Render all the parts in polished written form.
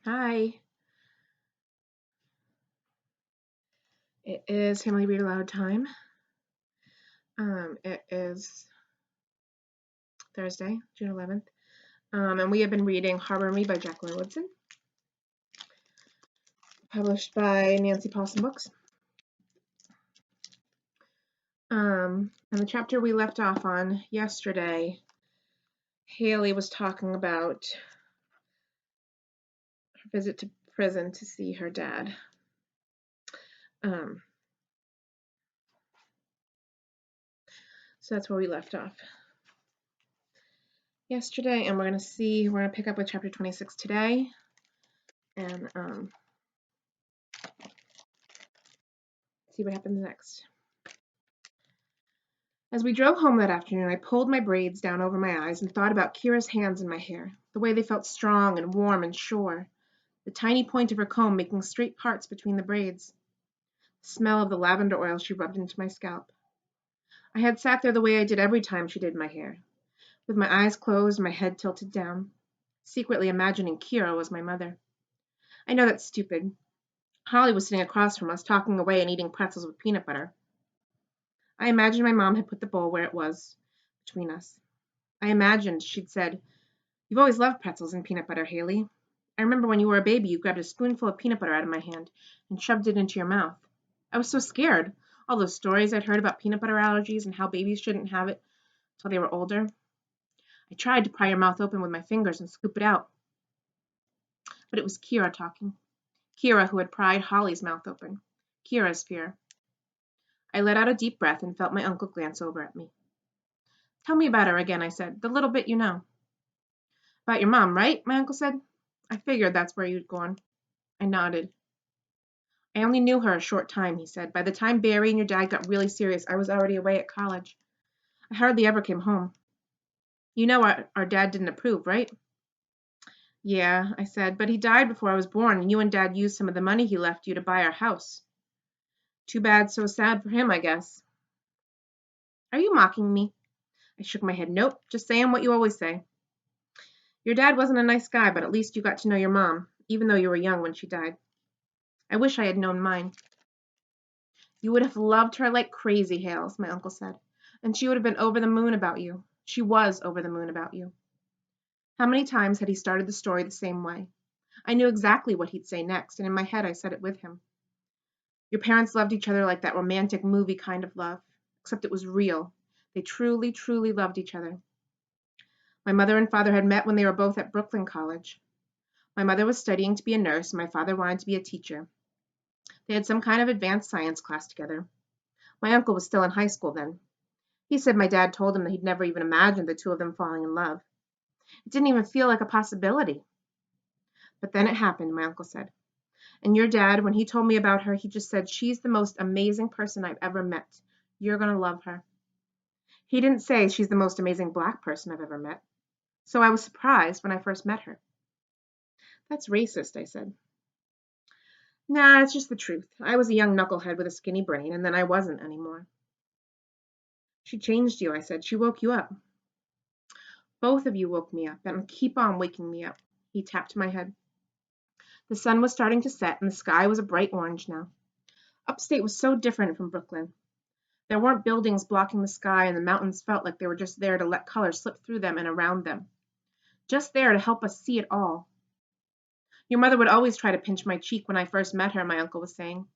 Hi. It is Family Read Aloud time. It is Thursday, June 11th. And we have been reading Harbor Me by Jacqueline Woodson, published by Nancy Paulson Books. And the chapter we left off on yesterday, Haley was talking about her visit to prison to see her dad. So that's where we left off yesterday, and we're going to pick up with chapter 26 today, and see what happens next. As we drove home that afternoon, I pulled my braids down over my eyes and thought about Kira's hands in my hair, the way they felt strong and warm and sure, the tiny point of her comb making straight parts between the braids, the smell of the lavender oil she rubbed into my scalp. I had sat there the way I did every time she did my hair, with my eyes closed and my head tilted down, secretly imagining Kira was my mother. I know that's stupid. Holly was sitting across from us, talking away and eating pretzels with peanut butter. I imagined my mom had put the bowl where it was, between us. I imagined she'd said, "You've always loved pretzels and peanut butter, Haley. I remember when you were a baby, you grabbed a spoonful of peanut butter out of my hand and shoved it into your mouth. I was so scared. All those stories I'd heard about peanut butter allergies and how babies shouldn't have it till they were older. I tried to pry your mouth open with my fingers and scoop it out. But it was Kira talking. Kira who had pried Holly's mouth open. Kira's fear. I let out a deep breath and felt my uncle glance over at me. Tell me about her again, I said. The little bit you know. About your mom, right? My uncle said. I figured that's where you'd gone. I nodded. I only knew her a short time, he said. By the time Barry and your dad got really serious, I was already away at college. I hardly ever came home. You know our dad didn't approve, right? Yeah, I said, but he died before I was born, and you and Dad used some of the money he left you to buy our house. Too bad, so sad for him, I guess. Are you mocking me? I shook my head. Nope, just saying what you always say. Your dad wasn't a nice guy, but at least you got to know your mom, even though you were young when she died. I wish I had known mine. You would have loved her like crazy, Hales, my uncle said, and she would have been over the moon about you. She was over the moon about you. How many times had he started the story the same way? I knew exactly what he'd say next, and in my head I said it with him. Your parents loved each other like that romantic movie kind of love, except it was real. They truly, truly loved each other. My mother and father had met when they were both at Brooklyn College. My mother was studying to be a nurse, and my father wanted to be a teacher. They had some kind of advanced science class together. My uncle was still in high school then. He said my dad told him that he'd never even imagined the two of them falling in love. It didn't even feel like a possibility. But then it happened, my uncle said. And your dad, when he told me about her, he just said, she's the most amazing person I've ever met. You're going to love her. He didn't say she's the most amazing black person I've ever met. So I was surprised when I first met her. That's racist, I said. Nah, it's just the truth. I was a young knucklehead with a skinny brain, and then I wasn't anymore. She changed you, I said. She woke you up. Both of you woke me up, and keep on waking me up. He tapped my head. The sun was starting to set, and the sky was a bright orange now. Upstate was so different from Brooklyn. There weren't buildings blocking the sky, and the mountains felt like they were just there to let color slip through them and around them. Just there to help us see it all. Your mother would always try to pinch my cheek when I first met her, my uncle was saying.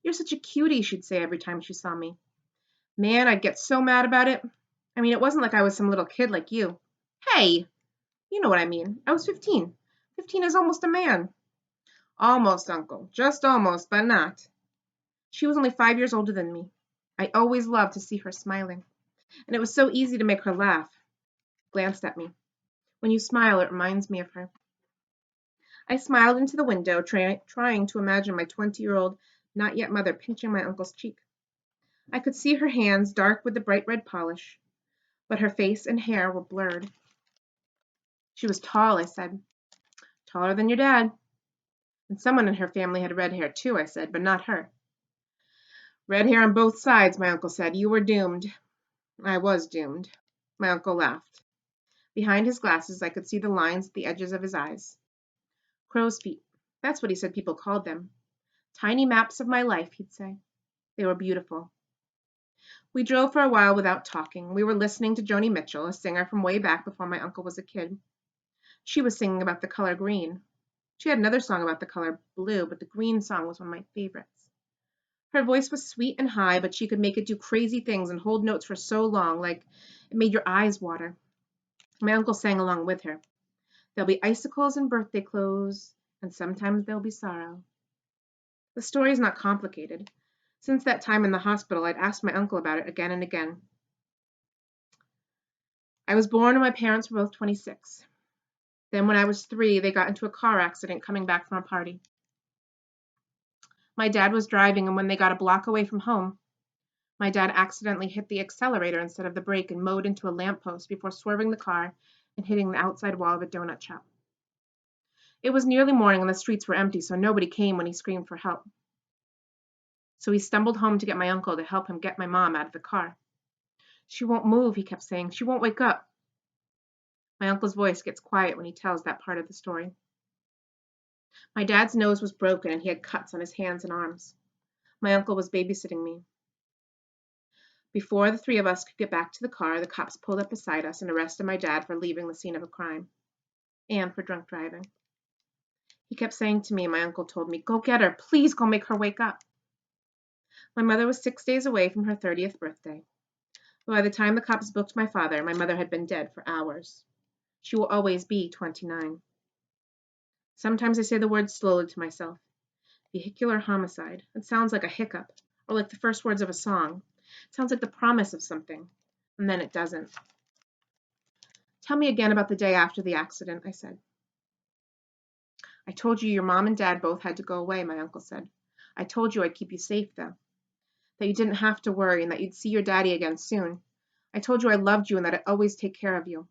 You're such a cutie, she'd say every time she saw me. Man, I'd get so mad about it. I mean, it wasn't like I was some little kid like you. Hey, you know what I mean. I was 15. 15 is almost a man. Almost, Uncle. Just almost, but not. She was only 5 years older than me. I always loved to see her smiling. And it was so easy to make her laugh. Glanced at me. When you smile, it reminds me of her. I smiled into the window, trying to imagine my 20-year-old, not yet mother pinching my uncle's cheek. I could see her hands, dark with the bright red polish, but her face and hair were blurred. She was tall, I said. Taller than your dad. And someone in her family had red hair too, I said, but not her. Red hair on both sides, my uncle said. You were doomed. I was doomed. My uncle laughed. Behind his glasses, I could see the lines at the edges of his eyes. Crow's feet. That's what he said people called them. Tiny maps of my life, he'd say. They were beautiful. We drove for a while without talking. We were listening to Joni Mitchell, a singer from way back before my uncle was a kid. She was singing about the color green. She had another song about the color blue, but the green song was one of my favorites. Her voice was sweet and high, but she could make it do crazy things and hold notes for so long, like it made your eyes water. My uncle sang along with her. There'll be icicles and birthday clothes, and sometimes there'll be sorrow. The story's not complicated. Since that time in the hospital, I'd asked my uncle about it again and again. I was born when my parents were both 26. Then when I was 3, they got into a car accident coming back from a party. My dad was driving, and when they got a block away from home, my dad accidentally hit the accelerator instead of the brake and mowed into a lamppost before swerving the car and hitting the outside wall of a donut shop. It was nearly morning and the streets were empty, so nobody came when he screamed for help. So he stumbled home to get my uncle to help him get my mom out of the car. She won't move, he kept saying. She won't wake up. My uncle's voice gets quiet when he tells that part of the story. My dad's nose was broken and he had cuts on his hands and arms. My uncle was babysitting me. Before the 3 of us could get back to the car, the cops pulled up beside us and arrested my dad for leaving the scene of a crime and for drunk driving. He kept saying to me, my uncle told me, "Go get her. Please go make her wake up." My mother was 6 days away from her 30th birthday. By the time the cops booked my father, my mother had been dead for hours. She will always be 29. Sometimes I say the word slowly to myself. Vehicular homicide. It sounds like a hiccup, or like the first words of a song. It sounds like the promise of something, and then it doesn't. Tell me again about the day after the accident, I said. I told you your mom and dad both had to go away, my uncle said. I told you I'd keep you safe, though. That you didn't have to worry and that you'd see your daddy again soon. I told you I loved you and that I'd always take care of you.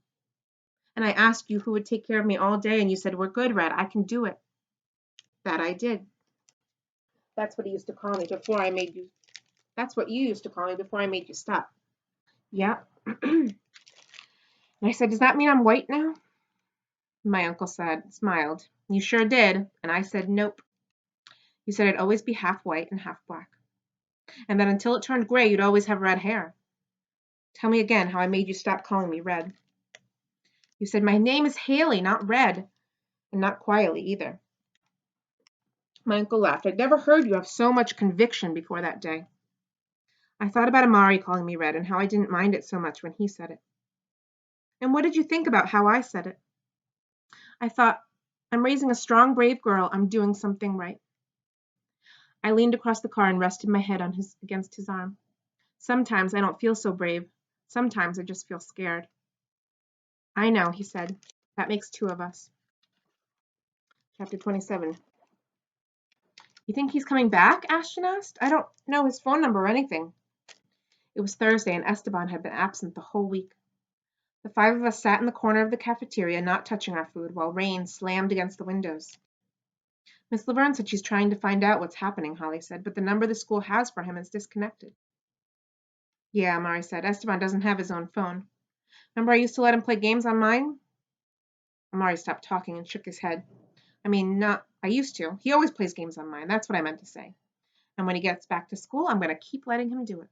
And I asked you who would take care of me all day, and you said, "We're good, Red. I can do it." That I did. That's what he used to call me before I made you. That's what you used to call me before I made you stop. Yeah. And I said, "Does that mean I'm white now?" My uncle smiled. "You sure did." And I said, "Nope. You said I'd always be half white and half black. And that until it turned gray, you'd always have red hair. Tell me again how I made you stop calling me Red." You said, "My name is Haley, not Red." And not quietly either. My uncle laughed. I'd never heard you have so much conviction before that day. I thought about Amari calling me Red and how I didn't mind it so much when he said it. And what did you think about how I said it? I thought, I'm raising a strong, brave girl. I'm doing something right. I leaned across the car and rested my head against his arm. Sometimes I don't feel so brave. Sometimes I just feel scared. I know, he said. That makes 2 of us. Chapter 27. You think he's coming back? Ashton asked. I don't know his phone number or anything. It was Thursday and Esteban had been absent the whole week. The 5 of us sat in the corner of the cafeteria, not touching our food, while rain slammed against the windows. Miss Laverne said she's trying to find out what's happening, Holly said, but the number the school has for him is disconnected. Yeah, Amari said. Esteban doesn't have his own phone. Remember I used to let him play games on mine? Amari stopped talking and shook his head. I used to. He always plays games on mine. That's what I meant to say. And when he gets back to school, I'm going to keep letting him do it.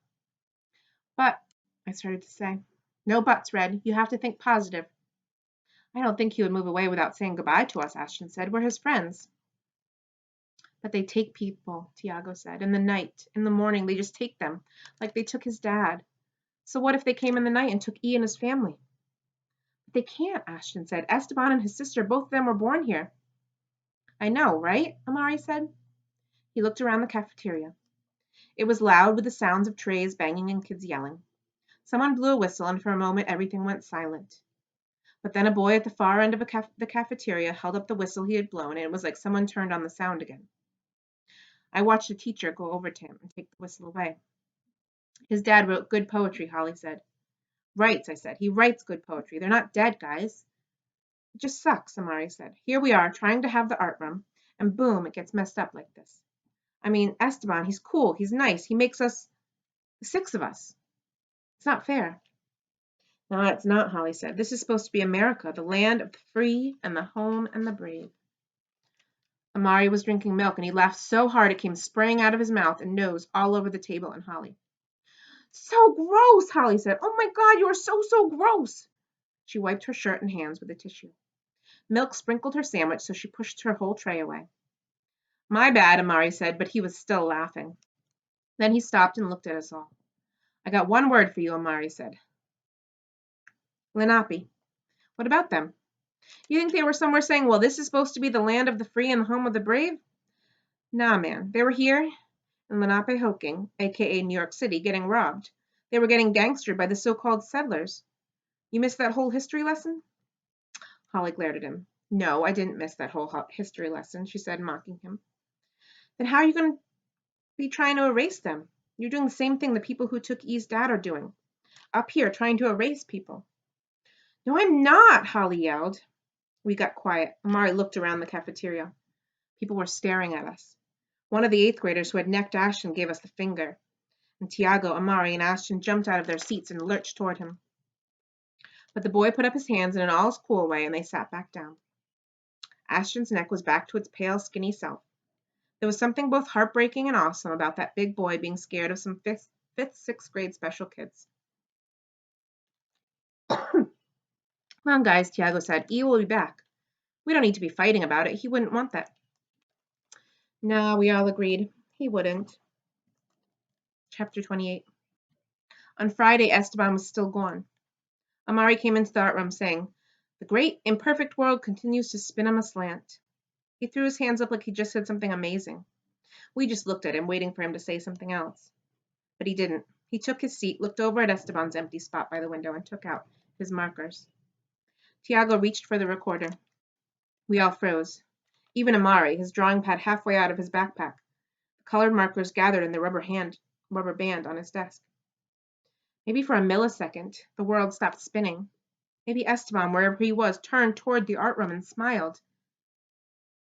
But, I started to say, no buts, Red. You have to think positive. I don't think he would move away without saying goodbye to us, Ashton said. We're his friends. But they take people, Tiago said. In the night, in the morning, they just take them, like they took his dad. So what if they came in the night and took E and his family? But they can't, Ashton said. Esteban and his sister, both of them were born here. I know, right? Amari said. He looked around the cafeteria. It was loud with the sounds of trays banging and kids yelling. Someone blew a whistle, and for a moment everything went silent. But then a boy at the far end of the cafeteria held up the whistle he had blown, and it was like someone turned on the sound again. I watched a teacher go over to him and take the whistle away. His dad wrote good poetry, Holly said. Writes, I said. He writes good poetry. They're not dead, guys. It just sucks, Amari said. Here we are, trying to have the art room, and boom, it gets messed up like this. Esteban, he's cool, he's nice, he makes us the 6 of us. It's not fair. No, it's not, Holly said. This is supposed to be America, the land of the free and the home and the brave. Amari was drinking milk, and he laughed so hard it came spraying out of his mouth and nose all over the table and Holly. So gross, Holly said. Oh my God, you are so gross. She wiped her shirt and hands with a tissue. Milk sprinkled her sandwich, so she pushed her whole tray away. My bad, Amari said, but he was still laughing. Then he stopped and looked at us all. I got one word for you, Amari said. Lenape. What about them? You think they were somewhere saying, well, this is supposed to be the land of the free and the home of the brave? Nah, man. They were here in Lenapehoking, a.k.a. New York City, getting robbed. They were getting gangstered by the so-called settlers. You missed that whole history lesson? Holly glared at him. No, I didn't miss that whole history lesson, she said, mocking him. Then how are you going to be trying to erase them? You're doing the same thing the people who took E's dad are doing. Up here, trying to erase people. No, I'm not, Holly yelled. We got quiet. Amari looked around the cafeteria. People were staring at us. One of the 8th graders who had necked Ashton gave us the finger, and Tiago, Amari, and Ashton jumped out of their seats and lurched toward him. But the boy put up his hands in an all-cool way, and they sat back down. Ashton's neck was back to its pale, skinny self. There was something both heartbreaking and awesome about that big boy being scared of some 5th, 6th grade special kids. Come on, guys, Tiago said. E will be back. We don't need to be fighting about it. He wouldn't want that. No, we all agreed. He wouldn't. Chapter 28. On Friday, Esteban was still gone. Amari came into the art room saying, the great, imperfect world continues to spin on a slant. He threw his hands up like he just said something amazing. We just looked at him, waiting for him to say something else. But he didn't. He took his seat, looked over at Esteban's empty spot by the window, and took out his markers. Tiago reached for the recorder. We all froze. Even Amari, his drawing pad halfway out of his backpack. The colored markers gathered in the rubber band on his desk. Maybe for a millisecond, the world stopped spinning. Maybe Esteban, wherever he was, turned toward the art room and smiled.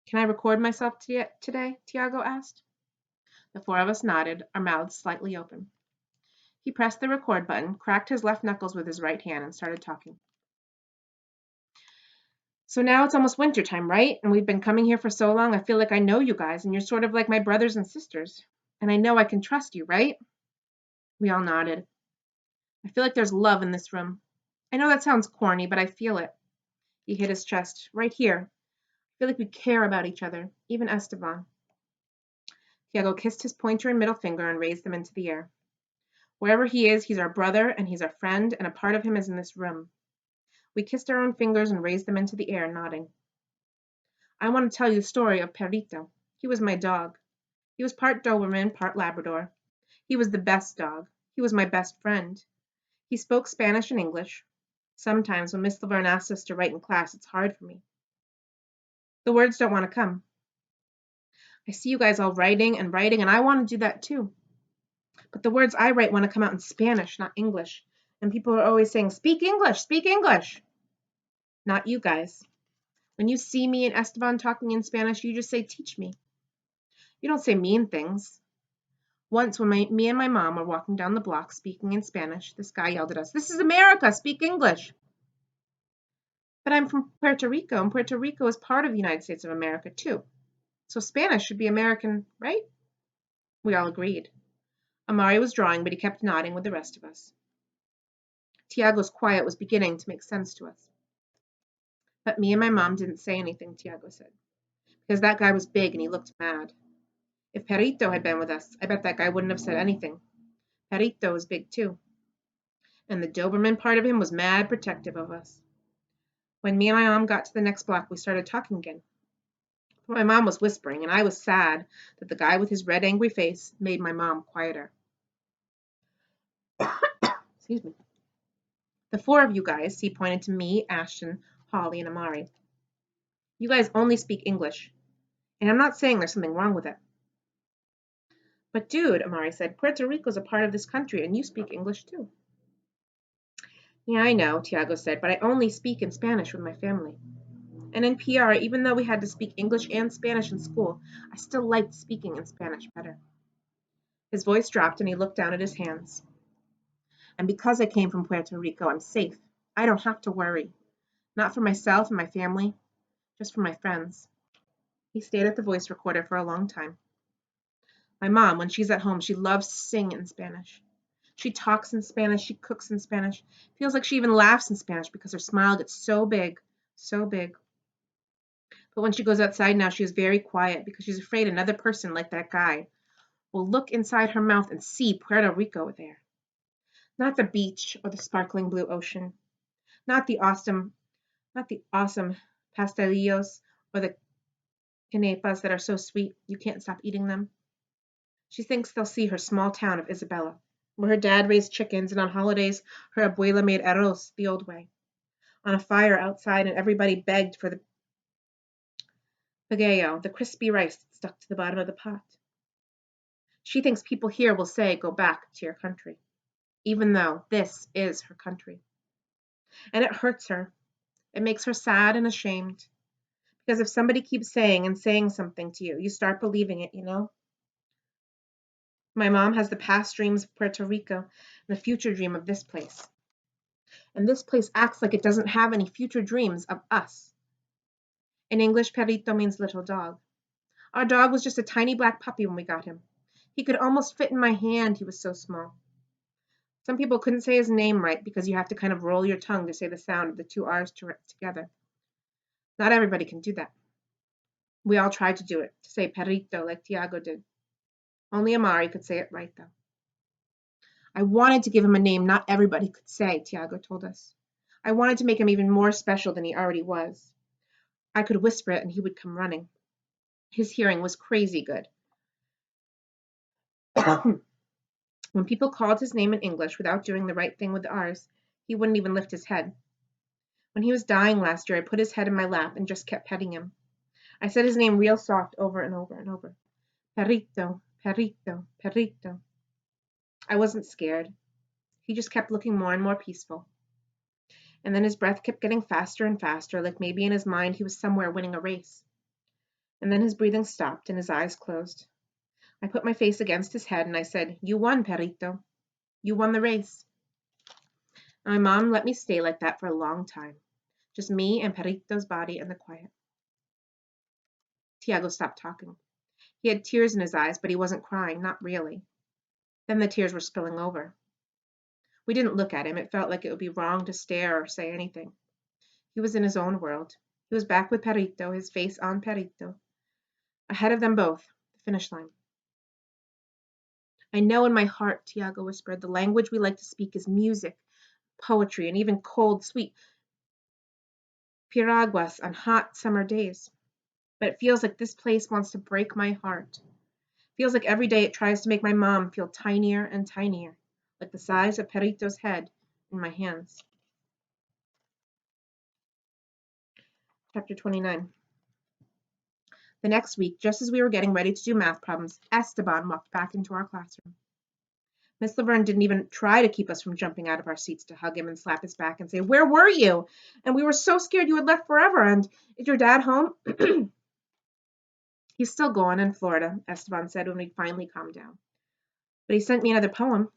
Can I record myself today? Tiago asked. The 4 of us nodded, our mouths slightly open. He pressed the record button, cracked his left knuckles with his right hand, and started talking. So now it's almost winter time, right? And we've been coming here for so long, I feel like I know you guys, and you're sort of like my brothers and sisters. And I know I can trust you, right? We all nodded. I feel like there's love in this room. I know that sounds corny, but I feel it. He hit his chest, right here. I feel like we care about each other, even Esteban. Tiago kissed his pointer and middle finger and raised them into the air. Wherever he is, he's our brother and he's our friend, and a part of him is in this room. We kissed our own fingers and raised them into the air, nodding. I want to tell you the story of Perrito. He was my dog. He was part Doberman, part Labrador. He was the best dog. He was my best friend. He spoke Spanish and English. Sometimes when Miss Laverne asks us to write in class, it's hard for me. The words don't want to come. I see you guys all writing, and I want to do that too. But the words I write want to come out in Spanish, not English. And people are always saying, speak English, speak English. Not you guys. When you see me and Esteban talking in Spanish, you just say, teach me. You don't say mean things. Once when me and my mom were walking down the block speaking in Spanish, this guy yelled at us, this is America, speak English. But I'm from Puerto Rico, and Puerto Rico is part of the United States of America too. So Spanish should be American, right? We all agreed. Amari was drawing, but he kept nodding with the rest of us. Tiago's quiet was beginning to make sense to us. But me and my mom didn't say anything, Tiago said, because that guy was big and he looked mad. If Perrito had been with us, I bet that guy wouldn't have said anything. Perrito was big too. And the Doberman part of him was mad protective of us. When me and my mom got to the next block, we started talking again. But my mom was whispering, and I was sad that the guy with his red, angry face made my mom quieter. Excuse me. The 4 of you guys, he pointed to me, Ashton, Holly, and Amari. You guys only speak English. And I'm not saying there's something wrong with it. But dude, Amari said, Puerto Rico's a part of this country, and you speak English too. Yeah, I know, Tiago said, but I only speak in Spanish with my family. And in PR, even though we had to speak English and Spanish in school, I still liked speaking in Spanish better. His voice dropped and he looked down at his hands. And because I came from Puerto Rico, I'm safe. I don't have to worry. Not for myself and my family, just for my friends. He stayed at the voice recorder for a long time. My mom, when she's at home, she loves to sing in Spanish. She talks in Spanish, she cooks in Spanish. Feels like she even laughs in Spanish because her smile gets so big, so big. But when she goes outside now, she is very quiet because she's afraid another person like that guy will look inside her mouth and see Puerto Rico there. Not the beach or the sparkling blue ocean, not the awesome pastelillos or the canepas that are so sweet you can't stop eating them. She thinks they'll see her small town of Isabela, where her dad raised chickens and on holidays her abuela made arroz the old way, on a fire outside and everybody begged for the pagao, the crispy rice that stuck to the bottom of the pot. She thinks people here will say, "Go back to your country," even though this is her country. And it hurts her. It makes her sad and ashamed. Because if somebody keeps saying and saying something to you, you start believing it, you know? My mom has the past dreams of Puerto Rico and the future dream of this place. And this place acts like it doesn't have any future dreams of us. In English, perrito means little dog. Our dog was just a tiny black puppy when we got him. He could almost fit in my hand, he was so small. Some people couldn't say his name right because you have to kind of roll your tongue to say the sound of the two R's together. Not everybody can do that. We all tried to do it, to say perrito like Tiago did. Only Amari could say it right, though. I wanted to give him a name not everybody could say, Tiago told us. I wanted to make him even more special than he already was. I could whisper it and he would come running. His hearing was crazy good. When people called his name in English without doing the right thing with the R's, he wouldn't even lift his head. When he was dying last year, I put his head in my lap and just kept petting him. I said his name real soft over and over and over. Perrito, perrito, perrito. I wasn't scared. He just kept looking more and more peaceful. And then his breath kept getting faster and faster, like maybe in his mind he was somewhere winning a race. And then his breathing stopped and his eyes closed. I put my face against his head and I said, "You won, perrito. You won the race." And my mom let me stay like that for a long time. Just me and Perrito's body and the quiet. Tiago stopped talking. He had tears in his eyes, but he wasn't crying, not really. Then the tears were spilling over. We didn't look at him. It felt like it would be wrong to stare or say anything. He was in his own world. He was back with Perrito, his face on Perrito. Ahead of them both, the finish line. I know in my heart, Tiago whispered, the language we like to speak is music, poetry, and even cold, sweet piraguas on hot summer days. But it feels like this place wants to break my heart. Feels like every day it tries to make my mom feel tinier and tinier, like the size of Perrito's head in my hands. Chapter 29. The next week, just as we were getting ready to do math problems, Esteban walked back into our classroom. Miss Laverne didn't even try to keep us from jumping out of our seats to hug him and slap his back and say, "Where were you? And we were so scared you had left forever. And is your dad home?" "He's still gone in Florida," Esteban said when we finally calmed down. "But he sent me another poem."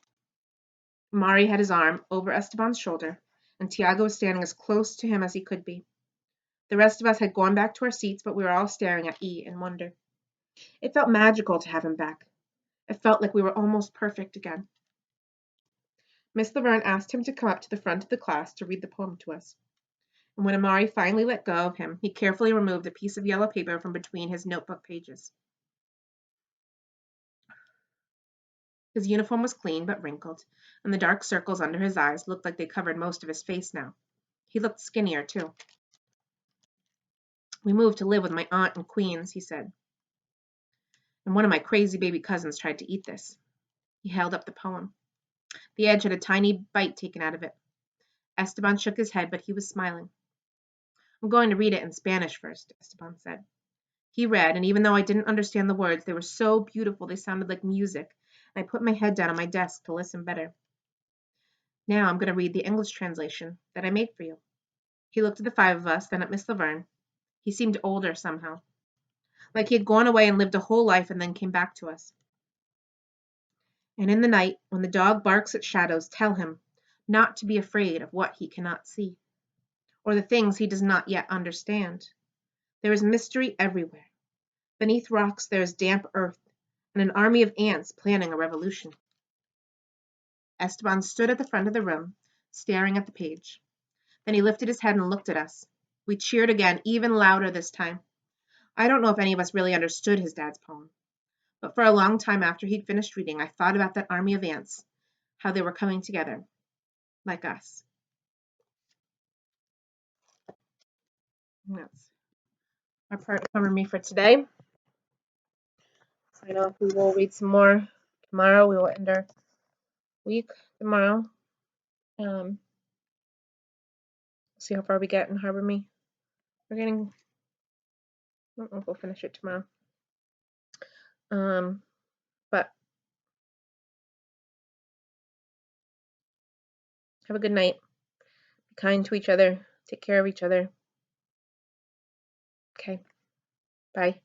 Mari had his arm over Esteban's shoulder, and Tiago was standing as close to him as he could be. The rest of us had gone back to our seats, but we were all staring at E in wonder. It felt magical to have him back. It felt like we were almost perfect again. Miss Laverne asked him to come up to the front of the class to read the poem to us. And when Amari finally let go of him, he carefully removed the piece of yellow paper from between his notebook pages. His uniform was clean but wrinkled, and the dark circles under his eyes looked like they covered most of his face now. He looked skinnier, too. "We moved to live with my aunt in Queens," he said. "And one of my crazy baby cousins tried to eat this." He held up the poem. The edge had a tiny bite taken out of it. Esteban shook his head, but he was smiling. "I'm going to read it in Spanish first," Esteban said. He read, and even though I didn't understand the words, they were so beautiful they sounded like music, and I put my head down on my desk to listen better. "Now I'm going to read the English translation that I made for you." He looked at the five of us, then at Miss Laverne. He seemed older somehow, like he had gone away and lived a whole life and then came back to us. "And in the night, when the dog barks at shadows, tell him not to be afraid of what he cannot see, or the things he does not yet understand. There is mystery everywhere. Beneath rocks there is damp earth, and an army of ants planning a revolution. Esteban stood at the front of the room, staring at the page. Then he lifted his head and looked at us. We cheered again, even louder this time. I don't know if any of us really understood his dad's poem, but for a long time after he'd finished reading, I thought about that army of ants, how they were coming together, like us. And that's our part of Cover Me for today. I know we will read some more tomorrow. We will end our week tomorrow. See how far we get in Harbor Me. I don't know if we'll finish it tomorrow. But have a good night. Be kind to each other. Take care of each other. Okay. Bye.